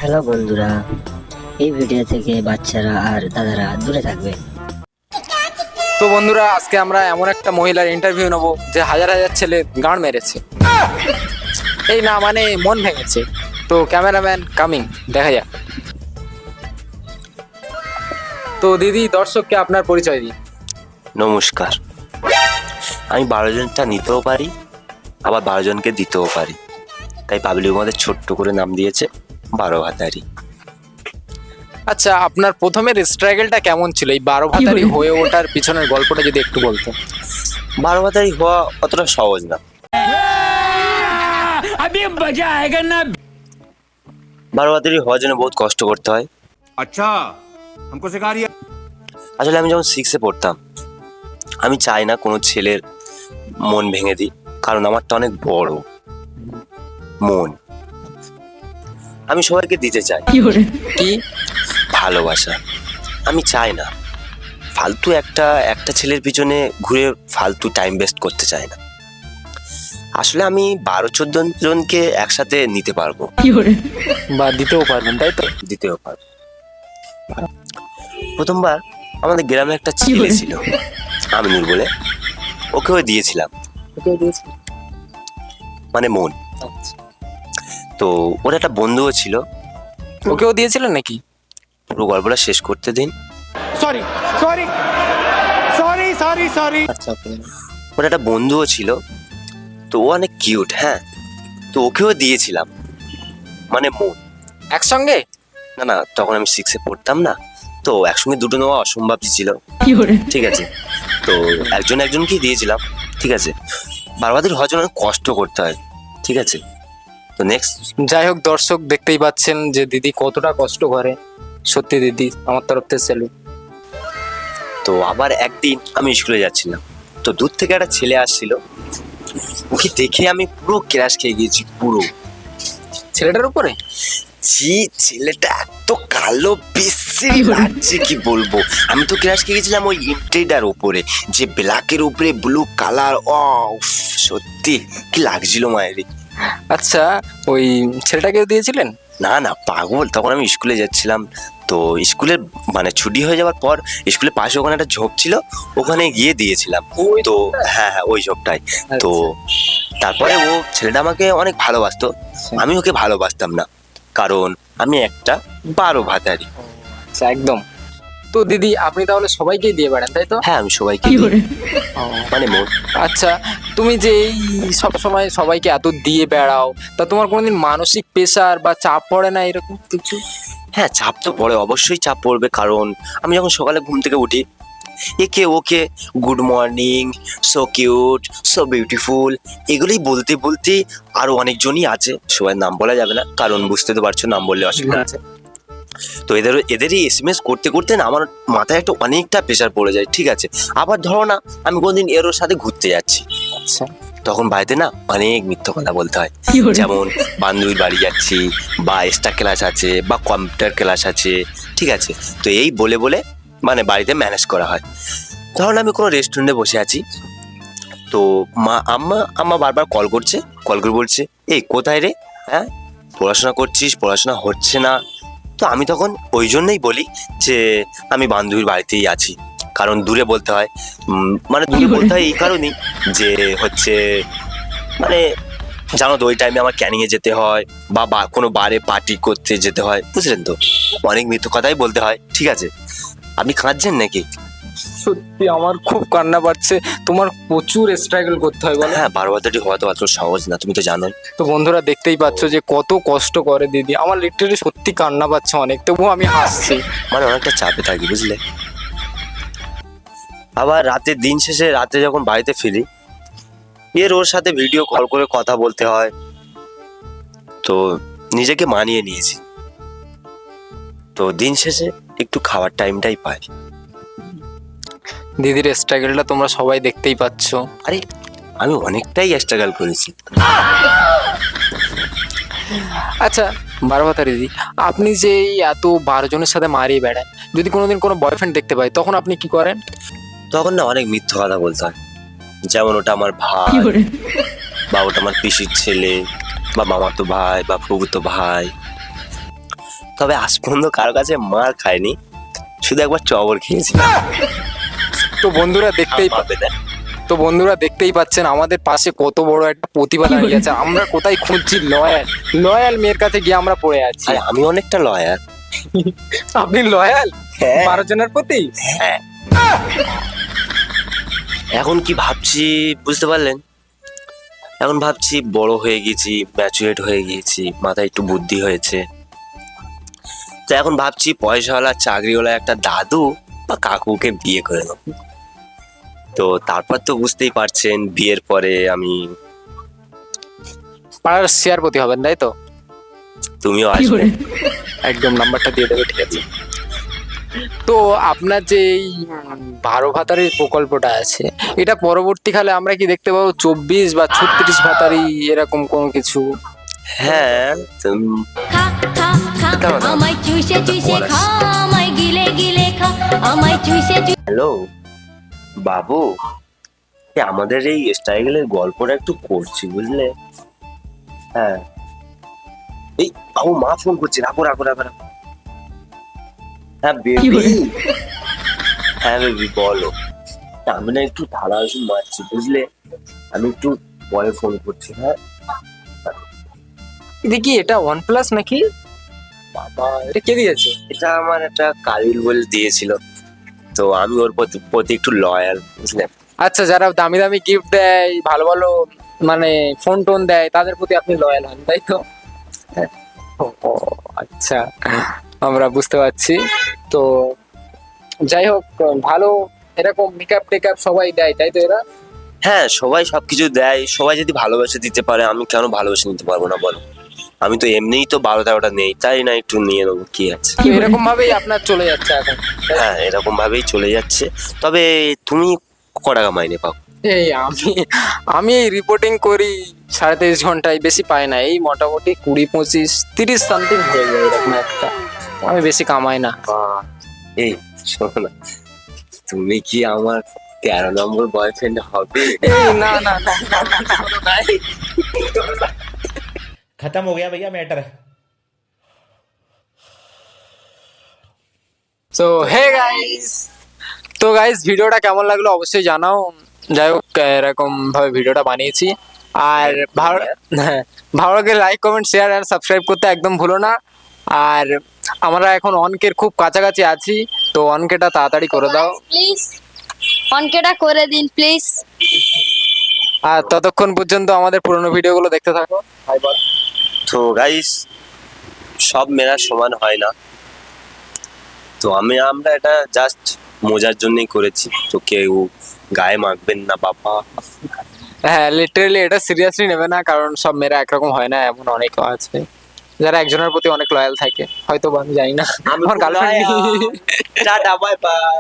Hello বন্ধুরা, এই video থেকে বাচ্চারা আর দাদারা দূরে থাকবে। তো বন্ধুরা, আজকে আমরা এমন একটা মহিলার ইন্টারভিউ নেবো যে হাজার হাজার ছেলে গাঁড় মেরেছে, এই না মানে মন ভেঙেছে। তো ক্যামেরাম্যান কামিং, দেখা যাক। তো দিদি, দর্শককে আপনার পরিচয় দিন। নমস্কার, আমি 12 জনটা নিতেও পারি, আবার 12 জনকে দিতেও পারি, তাই পাবলিক আমাদের ছোট্ট করে নাম দিয়েছে 12 ভাতারি। আচ্ছা, আপনার প্রথমের স্ট্রাগলটা কেমন ছিল? এই 12 ভাতারি হয়ে ওঠার পিছনের গল্পটা যদি একটু বলতেন। 12 ভাতারি হওয়া অতটা সহজ না। 12 ভাতারি হওয়ার জন্য বহুত কষ্ট করতে হয়। अच्छा हमको सिखा रही है। আসলে আমি যখন 6-এ পড়তাম, আমি চাই না কোনো ছেলের মন ভেঙে দিই, কারণ আমারটা অনেক বড় মন। আমি সবাইকে দিতে চাই কি ভালোবাসা। আমি চাই না ফালতু একটা ছেলের পিছনে ঘুরে ফালতু টাইম ওয়েস্ট করতে চাই না। আসলে আমি 12-14 জনকে একসাথে নিতে পারবো, বা দিতেও পারবেন, তাই তো? দিতেও পারবো। প্রথমবার আমাদের গ্রামে একটা ছেলে ছিল আমিনুর বলে, ওকেও দিয়েছিলাম, মানে মন। তো ওর একটা বন্ধুও ছিল। ওকেও দিয়েছিলেন নাকি? পুরো গল্পটা শেষ করতে দিন। Sorry sorry sorry sorry sorry. আচ্ছা, ওর একটা বন্ধুও ছিল, তো ও অনেক কিউট। হ্যাঁ, তো ওকেও দিয়েছিলাম, মানে মন। একসঙ্গে? না না, তখন আমি 6-এ পড়তাম না, তো একসঙ্গে দুটো নেওয়া অসম্ভব ছিল। ঠিক আছে, তো একজনকেই দিয়েছিলাম। ঠিক আছে, বারবাদের হওয়ার জন্য অনেক কষ্ট করতে হয়। ঠিক আছে, তো নেক্সট। যাই হোক, দর্শক দেখতেই পাচ্ছেন যে দিদি কতটা কষ্ট করে। সত্যি দিদি, আমার তরফ থেকে স্যালুট। তো আবার একদিন আমি স্কুলে যাচ্ছিলাম, তো দূর থেকে একটা ছেলে আসছিল, ওকে দেখে আমি পুরো ক্রাশ খেয়ে গিয়েছি পুরো। ছেলেটার উপরে জি, ছেলেটা এত কালো বিশ্রী লাগছে কি বলবো। আমি তো ক্রাশ খেয়ে গেছিলাম ওই ইন্টেডার উপরে, যে ব্ল্যাকের উপরে ব্লু কালার। ও সত্যি কি লাগছিল মায়েরি। আচ্ছা, ওই ছেলেটাকেও দিয়েছিলেন? না না পাগল, তখন আমি স্কুলে যাচ্ছিলাম। তো স্কুলের মানে ছুটি হয়ে যাওয়ার পর স্কুলের পাশে ওখানে একটা ঝোপ ছিল, ওখানে গিয়ে দিয়েছিলাম। তো হ্যাঁ, ওই ঝোপটাই। তো তারপরে ও ছেলেটা আমাকে অনেক ভালোবাসতো, আমি ওকে ভালোবাসতাম না, কারণ আমি একটা 12 ভাতারি। আচ্ছা, একদম। তো দিদি, আপনি তাহলে সবাইকেই দিয়ে বেড়ান, তাই তো? হ্যাঁ, আমি সবাইকে দিই, মানে মোট। আচ্ছা, তুমি যে এই সব সময় সবাইকে এত দিয়ে বেড়াও, তা তোমার কোনোদিন মানসিক প্রেশার বা চাপ পড়ে না এরকম কিছু? হ্যাঁ, চাপ তো পড়ে, অবশ্যই চাপ পড়বে, কারণ আমি যখন সকালে ঘুম থেকে উঠি, একে okay good morning, so cute, so beautiful, এগুলোই বলতে বলতে আরো অনেকজনই আছে, সবার নাম বলা যাবে না, কারণ বুঝতে তো পারছো নাম বললে অসুবিধা আছে। তো এদেরই SMS করতে করতে না আমার মাথায় একটা অনেকটা প্রেশার পড়ে যায়। ঠিক আছে, আবার ধরো না আমি কোনদিন এর সাথে ঘুরতে যাচ্ছি, আচ্ছা, তখন বাড়িতে না অনেক মিথ্যা কথা বলতে হয়, যেমন বান্ধবীর বাড়ি যাচ্ছি, বা এক্সট্রা ক্লাস আছে, বা কম্পিউটার ক্লাস আছে। ঠিক আছে, তো এই বলে বলে মানে বাড়িতে ম্যানেজ করা হয়। ধরুন আমি কোনো রেস্টুরেন্টে বসে আছি, তো আম্মা বারবার কল করে বলছে, এই কোথায় রে, হ্যাঁ পড়াশোনা করছিস, পড়াশোনা হচ্ছে না? তো আমি তখন ওই জন্যই বলি যে আমি বান্ধবীর বাড়িতেই আছি, কারণ দূরে বলতে হয়। মানে দূরে বলতে হয় এই কারণেই যে হচ্ছে মানে জানো তো ওই টাইমে আমার ক্যানিংয়ে যেতে হয়, বা কোনো বারে পার্টি করতে যেতে হয়, বুঝলেন তো, অনেক মিথ্যে কথাই বলতে হয়। ঠিক আছে, আপনি কাঁদছেন নাকি? সত্যি আমার খুব কান্না পাচ্ছে। তোমার প্রচুর স্ট্রাগল করতে হয় বলো। হ্যাঁ, 12 ভাতারি হওয়া তো অত সহজ না, তুমি তো জানোই। তো বন্ধুরা দেখতেই পাচ্ছ যে কত কষ্ট করে দিদি। আমার লিটারালি সত্যি কান্না পাচ্ছে অনেক, তবুও আমি হাসছি। মানে অনেকটা চাপে থাকি, বুঝলে। আবার দিন শেষে রাতে যখন বাড়িতে ফিরি, ওর সাথে ভিডিও কল করে কথা বলতে হয়, তো নিজেকে মানিয়ে নিয়েছি। তো দিন শেষে একটু খাওয়ার টাইমটাই পাই। দিদির স্ট্রাগলটা তোমরা সবাই দেখতেই পাচ্ছ। আরে আমি অনেকটাই স্ট্রাগল করেছি। আচ্ছা, 12 ভাতারি দিদি, আপনি যে এই এত 12 জনের সাথে মারিয়ে বেড়ান, যদি কোনোদিন কোনো বয়ফ্রেন্ড দেখতে পাই, তখন আপনি কি করেন? তখন না অনেক মিথ্যা কথা বলতে হয়, যেমন ওটা আমার ভাই, বা ওটা আমার পিসির ছেলে, বা মামাতো ভাই, বা ফুফুতো ভাই। তবে আজ পর্যন্ত কারো কাছে মার খায়নি, শুধু একবার চবর খেয়েছি। তো বন্ধুরা দেখতেই পাচ্ছেন আমাদের পাশে কত বড় একটা প্রতিভা দাঁড়িয়ে আছে। আমরা কোথায় খুঁজছি লয়াল মেয়ের কাছে গিয়ে আমরা পড়ে আছি। আরে আমি অনেকটা লয়ার। আপনি লয়াল হ্যাঁ। 12 জনের প্রতি? হ্যাঁ। এখন কি ভাবছি বুঝতে পারলেন? এখন ভাবছি বড় হয়ে গেছি, ম্যাচুরেট হয়ে গিয়েছি, মাথায় একটু বুদ্ধি হয়েছে। তো এখন ভাবছি পয়সাওয়ালা চাকরিওয়ালা একটা দাদু বা কাকুকে বিয়ে করে নেব। তো তারপর তো বুঝতেই পারছেন, বিয়ের পরে আমি, পাড়ার শেয়ার প্রতি হবেন, তাই তো? তুমিও আসবে। একদম নাম্বারটা দিয়ে দেবে, ঠিক আছে? তো আপনার যে এই 12 ভাতারির প্রকল্পটা আছে, এটা পরবর্তীকালে আমরা কি দেখতে পাবো 24 বা 36 ভাতারি এরকম কোনো কিছু? হ্যাঁ, খা খা খা আমায় চুষে চুষে খা আমায় গিলে গিলে খা আমায় চুষে হ্যালো বাবু, আমাদের এই স্টাইলের গল্পটা একটু করছি, বুঝলে? হ্যাঁ, এই বাবু মা ফোন করছে, রাখো রাখো রাখো রাখো। হ্যাঁ বেবি, হ্যাঁ বেবি বলো। আমি না একটু ধারা ওষুধ মারছি, বুঝলে? আমি একটু পরে ফোন করছি। হ্যাঁ দেখি এটা OnePlus নাকি? বাবা, এটা কে দিয়েছে? এটা আমার একটা কালিল বলে দিয়েছিল, তো আমি ওর প্রতি একটু লয়াল, বুঝলেন? আচ্ছা, যারা দামি দামি গিফট দেয়, ভালো ভালো মানে ফোন টোন দেয়, তাদের প্রতি আপনি লয়াল হন, তাই তো? ও আচ্ছা, আমরা বুঝতে পারছি। তো যাই হোক, ভালো এরকম মেকআপ টেকআপ সবাই দেয়, তাই তো? এরা হ্যাঁ, সবাই সবকিছু দেয়। সবাই যদি ভালোবেসে দিতে পারে, আমি কেন ভালোবেসে নিতে পারবো না বলো? আমি তো এমনিই তো 12-13টা নেই, তাই না একটু নিয়ে নেবো, কি আছে? তো এরকম ভাবেই আপনার চলে যাচ্ছে এখন। হ্যাঁ, এরকম ভাবেই চলে যাচ্ছে। তবে তুমি ক টাকা মাইনে পাও? এই আমি এই রিপোর্টিং করি 23.5 ঘন্টায়, বেশি পাই না। এই মোটামুটি 20-25-30 সামথিং হয়ে যায় এরকম একটা। আমি বেশি কামাই না। এই শোনো না, তুমি কি আমার 13 নম্বর বয়ফ্রেন্ড হবে? এই না না না না, না, না, না, এই। खत्म हो गया भैया मैटर। তো হে গাইস, তো গাইস ভিডিওটা কেমন লাগলো অবশ্যই জানাও। যাই হোক, এরকম ভাবে ভিডিওটা বানিয়েছি। আর ভালো লাগলে লাইক কমেন্ট শেয়ার আর সাবস্ক্রাইব করতে একদম ভুলো না। আর আমরা এখন অনকের খুব কাছাকাছি আছি, তো অনকেটা তাড়াতাড়ি করে দাও। প্লিজ অনকেটা করে দিন প্লিজ। আর ততক্ষণ পর্যন্ত আমাদের পুরোনো ভিডিওগুলো দেখতে থাকো। হাই বল। তো গাইস, সব মেয়েরা সমান হয় না, তো আমরা এটা জাস্ট মজার জন্যই করেছি, তো কেউ গায়ে মাখবেন না বাবা। হ্যাঁ, লিটারালি এটা সিরিয়াসলি নেবে না, কারণ সব মেয়েরা একরকম হয় না। এমন অনেক আছে যারা একজনের প্রতি অনেক লয়াল থাকে, হয়তো বা আমি জানি না, আমার গার্লফ্রেন্ড। Tata bye bye.